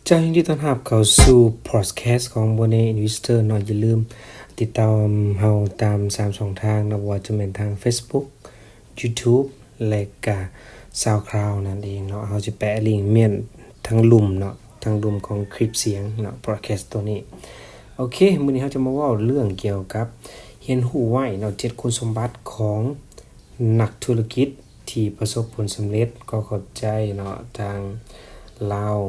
จะยินดีต้อนรับเข้าสู่พอดแคสต์ของ Bonnet Investor เนาะอย่าลืมติดตามเราตาม3ช่องทางนะว่าจะเป็นทาง Facebook YouTube และก็ SoundCloud นั่นเองเนาะเราจะแปะลิงก์เมียนทั้งลุ่มเนาะทั้งลุ่มของคลิปเสียงเนาะพอดแคสต์ตัวนี้โอเคมื้อนี้เราจะมาเว้าเรื่องเกี่ยวกับเรียนรู้ไว้เนาะ7คุณสมบัติของนักธุรกิจที่ประสบผลสำเร็จก็เข้าใจเนาะทางลาว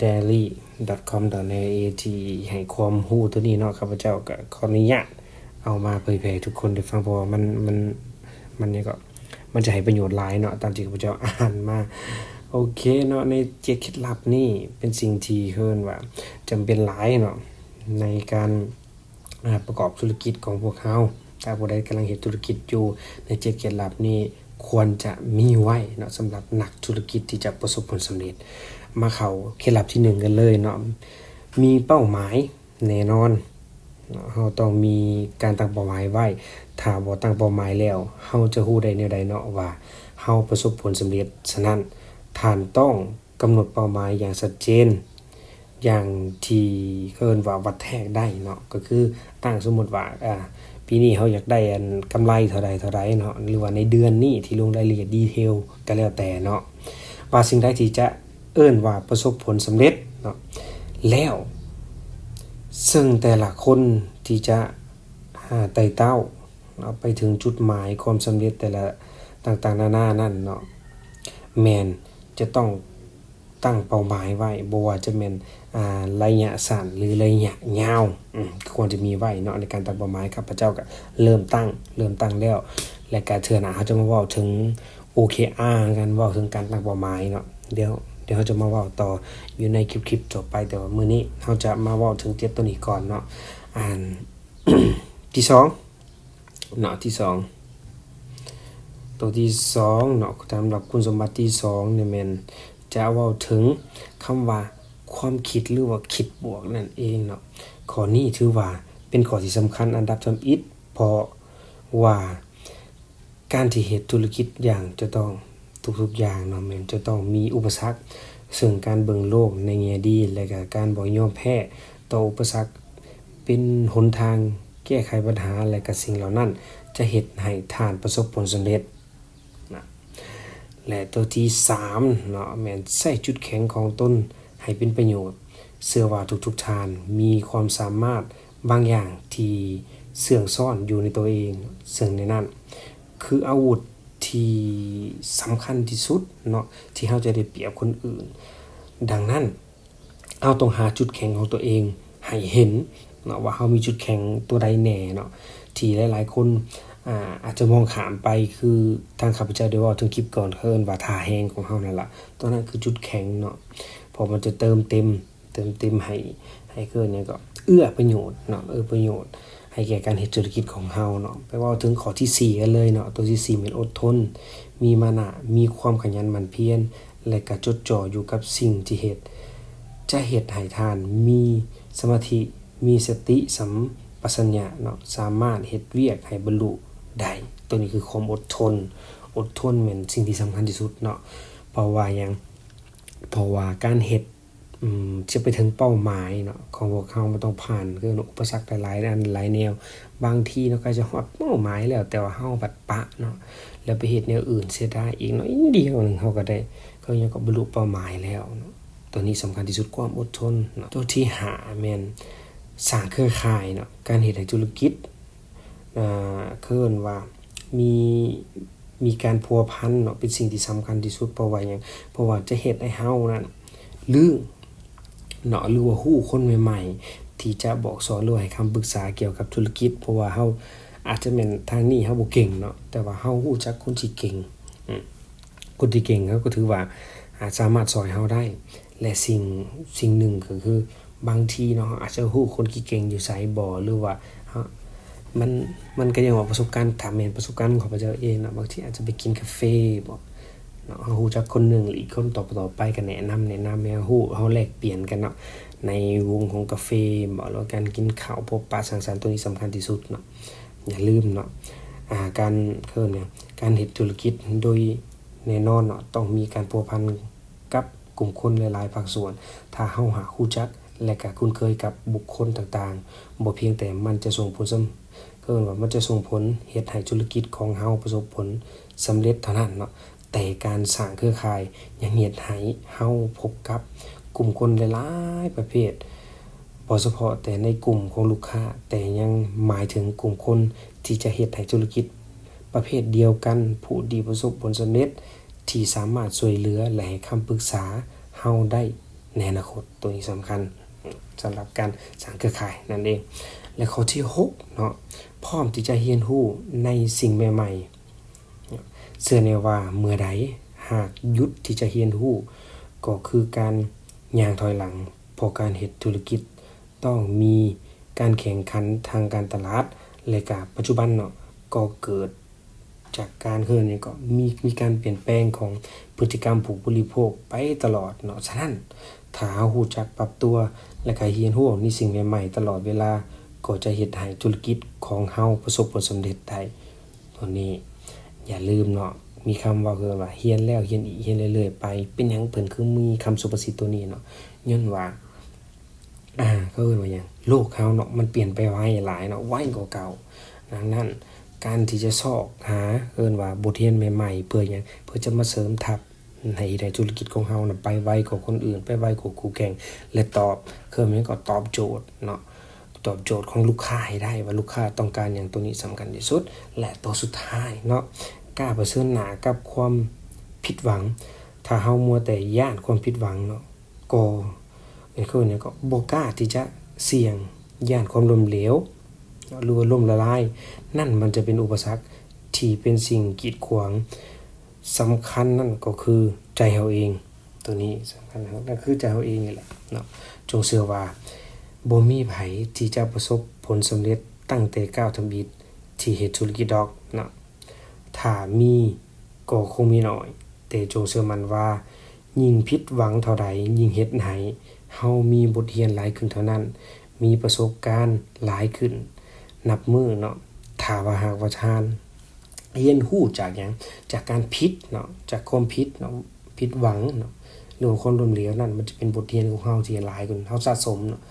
daily.com.net ให้ความรู้ตัวนี้เนาะข้าพเจ้าก็ขออนุญาตเอามาเผยแพร่ทุกคนได้ฟังเพราะว่ามันนี่ก็มันจะให้ประโยชน์หลายเนาะตามที่ข้าพเจ้าอ่านมาโอเคเนาะใน7เคล็ดลับนี่เป็นสิ่งที่เพิ่นว่าจำเป็นหลายเนาะในการประกอบธุรกิจของพวกเฮาถ้าผู้ใดกำลังเฮ็ดธุรกิจอยู่ใน7เคล็ดลับนี้ควรจะมีไว้เนาะสำหรับนักธุรกิจที่จะประสบผลสำเร็จมาเข้าเคล็ดลับที่1กันเลยเนาะมีเป้าหมายแน่นอนเนาะเฮาต้องมีการตั้งเป้าหมายไว้ถ้าบ่ตั้งเป้าหมายแล้วเฮาจะรู้ได้แนวใดเนาะว่าเฮาประสบผลสำเร็จฉะนั้นท่านต้องกำหนดเป้าหมายอย่างชัดเจนอย่างที่เอิ้นว่าวัดแทกได้เนาะก็คือตั้งสมมุติว่าปีนี้เฮาอยากได้กำไรเท่าใดเนาะหรือว่าในเดือนนี้ที่ลงรายละเอียดดีเทลก็แล้วแต่เนาะว่าสิ่งใดที่จะเอิ้นว่าประสบผลสำเร็จเนาะแล้วซึ่งแต่ละคนที่จะไต่เต้าเนาะไปถึงจุดหมายความสำเร็จแต่ละต่างๆนานานั่นเนาะแม่นจะต้องตั้งเป้าหมายไว้บ่ว่าจะแม่นระยะสั้นหรือระยะยาวควรจะมีไว้เนาะในการตั้งเป้าหมายครับพระเจ้าก็เริ่มตั้งแล้วและก็เทื่อหน้าเฮาจะมาเว้าถึง OKR กันเว้าถึงการตั้งเป้าหมายเนาะเดี๋ยวเราจะมาเว้าต่ออยู่ในคลิปต่อไปแต่ว่ามื้อนี้เราจะมาเว้าถึง7ตัวนี้ก่อนเนาะที่2เนาะที่2ตัวที่2เนาะสำหรับคุณสมบัติที่2เนี่ยแม่นจะเว้าถึงคำว่าความคิดหรือว่าคิดบวกนั่นเองเนาะข้อนี้ถือว่าเป็นข้อที่สำคัญอันดับต้นอิฐเพราะว่าการที่เฮ็ดธุรกิจอย่างจะต้องทุกๆอย่างเนาะแม่นจะต้องมีอุปสรรคซึ่งการเบิ่งโลกในแง่ดีและก็การบ่ยอมแพ้ต่ออุปสรรคเป็นหนทางแก้ไขปัญหาและก็สิ่งเหล่านั้นจะเฮ็ดให้ท่านประสบผลสำเร็จนะและตัวที่3เนาะแม่นใช้จุดแข็งของตนให้เป็นประโยชน์เชื่อว่าทุกๆท่านมีความสามารถบางอย่างที่เสื่องซ่อนอยู่ในตัวเองซึ่งในนั้นคืออาวุธที่สำคัญที่สุดเนาะที่เราจะได้เปรียบคนอื่นดังนั้นเราต้องหาจุดแข็งของตัวเองให้เห็นเนาะว่าเรามีจุดแข็งตัวใดแน่เนาะที่หลายๆคนอาจจะมองข้ามไปคือทางข้าพเจ้าได้ว่าถึงคลิปก่อนเอิ้นว่าท่าแฮงของเรานั่นล่ะตัวนั้นคือจุดแข็งเนาะพอมันจะเติมเต็มให้เกิดหยังก็เอื้อประโยชน์เนาะประโยชน์ให้แก่การเฮ็ดธุรกิจของเฮาเนาะไปว่าถึงข้อที่4กันเลยเนาะตัวที่4เป็นอดทนมีมานะมีความขยันหมั่นเพียรและก็จดจ่ออยู่กับสิ่งที่เฮ็ดจะเฮ็ดให้ท่านมีสมาธิมีสติสัมปชัญญะเนาะสามารถเฮ็ดเวียกให้บรรลุได้ตัวนี้คือความอดทนแม่นสิ่งที่สำคัญที่สุดเนาะเพราะว่าการเฮ็ดจะไปถึงเป้าหมายเนาะของพวกเขามันต้องผ่านคืออุปสรรคหลายๆอันหลายแนวบางทีเนาะก็จะฮอดเป้าหมายแล้วแต่ว่าเฮาบัดปะเนาะแล้วไปเฮ็ดแนวอื่นเสียดายอีกเนาะอีกเดียวนึงเฮาก็ได้เขายังก็บรรลุเป้าหมายแล้วเนาะตัวนี้สำคัญที่สุดความอดทนเนาะตัวที่5แม่นสร้างเครือข่ายเนาะการเฮ็ดให้ธุรกิจคือว่ามีการพัวพันเนาะเป็นสิ่งที่สำคัญที่สุดเพราะว่าหยังเพราะว่าจะเฮ็ดให้เฮานั้นลืมเนาะหรือว่าฮู้คนใหม่ๆที่จะบอกสอนหรือให้คำปรึกษาเกี่ยวกับธุรกิจเพราะว่าเฮาอาจจะแม่นทางนี้เฮาบ่เก่งเนาะแต่ว่าเฮารู้จักคนที่เก่งคนที่เก่งเขาก็ถือว่าสามารถสอนเฮาได้และสิ่งหนึ่งก็คือบางทีเนาะอาจจะฮู้คนที่เก่งอยู่ไสบ่หรือว่ามันก็ยังว่าประสบการณ์ถ้าแม่นประสบการณ์ของพระเจ้าเองเนาะบางทีอาจจะไปกินกาแฟบ่เนาะเฮาฮู้จักคนหนึงหรืออีกคนต่อไปก็แนะนำให้เฮาฮู้เฮาแลกเปลี่ยนกันเนาะในวงของกาแฟบ่แล้วการกินข้าวพบปะสังสรรค์ตัวนี้สำคัญที่สุดเนาะอย่าลืมเนาะการการเฮ็ดธุรกิจโดยแน่นอนเนาะต้องมีการพัวพันกับ กลุ่มคนหลายๆภาคส่วนถ้าเฮาหารู้จักและก็คุ้นเคยกับบุคคลต่างๆบ่เพียงแต่มันจะส่งผลว่ามันจะส่งผลเฮ็ดให้ธุรกิจของเฮาประสบผลสำเร็จเท่านั้นเนาะแต่การสร้างเครือข่ายยังเฮ็ดให้เฮาพบกับกลุ่มคนหลายๆประเภทบ่เฉพาะแต่ในกลุ่มของลูกค้าแต่ยังหมายถึงกลุ่มคนที่จะเฮ็ดให้ธุรกิจประเภทเดียวกันผู้ดีประสบผลสำเร็จที่สามารถช่วยเหลือและให้คำปรึกษาเฮาได้ในอนาคตตัวนี้สำคัญสำหรับการสร้างเครือข่ายนั่นเองและข้อที่6เนาะพร้อมที่จะเรียนรู้ในสิ่งใหม่ๆเชื่อแน่ว่าเมื่อใดหากหยุดที่จะเรียนรู้ก็คือการย่างถอยหลังเพราะการเฮ็ดธุรกิจต้องมีการแข่งขันทางการตลาดและก็ปัจจุบันเนาะก็เกิดจากการนี่ก็มีการเปลี่ยนแปลงของพฤติกรรมผู้บริโภคไปตลอดเนาะฉะนั้นถ้าเฮารู้จักปรับตัวและก็เรียนรู้ในสิ่งใหม่ๆตลอดเวลาก็จะเฮ็ดให้ธุรกิจของเฮาประสบผลสำเร็จได้ตัวนี้อย่าลืมเนาะมีคำว่าเรียนแล้วเรียนอีกเรียนเรื่อยๆไปเป็นหยังเพิ่นคือมีคำสุภาษิตตัวนี้เนาะย้อนว่าเขาว่าหยังโลกเฮาเนาะมันเปลี่ยนไปไวหลายเนาะไวกว่าเก่าดังนั้นการที่จะซอกหาว่าบทเรียนใหม่ๆเพื่อหยังเพื่อจะมาเสริมทัพให้ธุรกิจของเฮาน่ะไปไวกว่าคนอื่นไปไวกว่าคู่แข่งและตอบมันก็ตอบโจทย์เนาะตอบโจทย์ของลูกค้าให้ได้ว่าลูกค้าต้องการอย่างตัวนี้สำคัญที่สุดและตัวสุดท้ายเนาะกล้าเผชิญหน้ากับความผิดหวังถ้าเฮามัวแต่ย้านความผิดหวังเนาะก็ก็บ่กล้าที่จะเสี่ยงย้านความล้มเหลวหรือว่าล่มละลายนั่นมันจะเป็นอุปสรรคที่เป็นสิ่งกีดขวางสำคัญนั่นก็คือใจเฮาเองตัวนี้สำคัญนั่นคือใจเฮาเองนี่แหละเนาะจงเชื่อว่าบ่มีไผที่จะประสบผลสำเร็จตั้งแต่ก้าวทำบิดที่เฮ็ดธุรกิจดอกเนาะถ้ามีก็คงมีน้อยแต่จงเชื่อมั่นว่ายิ่งผิดหวังเท่าใดยิ่งเฮ็ดให้เฮามีบทเรียนหลายขึ้นเท่านั้นมีประสบการณ์หลายขึ้นนับมือเนาะถ้าว่าหากว่าท่านเรียนรู้จากหยังจากการผิดเนาะจากความผิดเนาะผิดหวังเนาะหรือคนล้มเหลวนั่นมันจะเป็นบทเรียนของเฮาที่หลายขึ้นเฮาสะสมเนาะ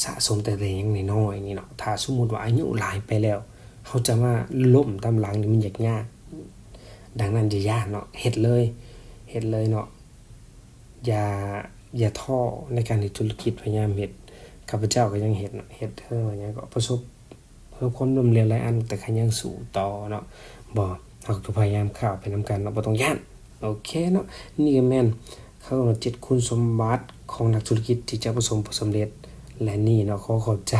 สะสมแต่ยังน้อยๆนี่เนาะถ้าสมมุติว่าอายุหลายไปแล้วเฮาจะมาล้มตามหลังนี่มันยากดังนั้นอย่าย่านเนาะเฮ็ดเลยเนาะอย่าท้อในการเฮ็ดธุรกิจพยายามเฮ็ดข้าพเจ้าก็ยังเฮ็ดเนาะเฮ็ดว่าหยังก็ประสบความล้มเหลวหลายอันแต่ก็ยังสู้ต่อเนาะบ่เฮาก็พยายามก้าวไปนำกันเนาะบ่ต้องย้านโอเคเนาะนี่ก็แม่นเขา7คุณสมบัติของนักธุรกิจที่จะประสบผลสำเร็จและนี่เนาะขอขอบใจ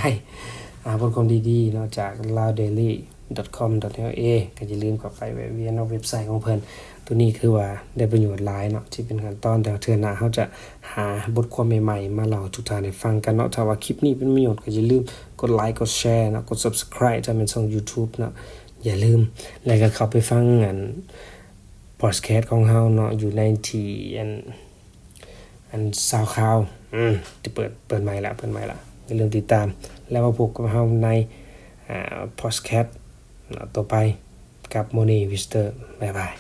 บทความดีๆเนาะจาก laodaily.com.la ก็อย่าลืมเข้าไปแวะเวียนเว็บไซต์ของเพิ่นตัวนี้คือว่าได้ประโยชน์หลายเนาะที่เป็นขั้นตอนแต่เทื่อหน้าเฮาจะหาบทความใหม่ๆมาเล่าทุกท่านได้ฟังกันเนาะถ้าว่าคลิปนี้เป็นประโยชน์ก็อย่าลืมกดไลค์กดแชร์เนาะกด Subscribe ถ้าเป็นช่อง YouTube เนาะอย่าลืมแล้วก็เข้าไปฟังพอดแคสต์ของเฮาเนาะอยู่ในที่SoundCloudจะเปิดใหม่ละอย่าลืมติดตามแล้วมาพบกับเฮาในพอดแคสต์ต่อไปกับ Money Investor บ๊ายบาย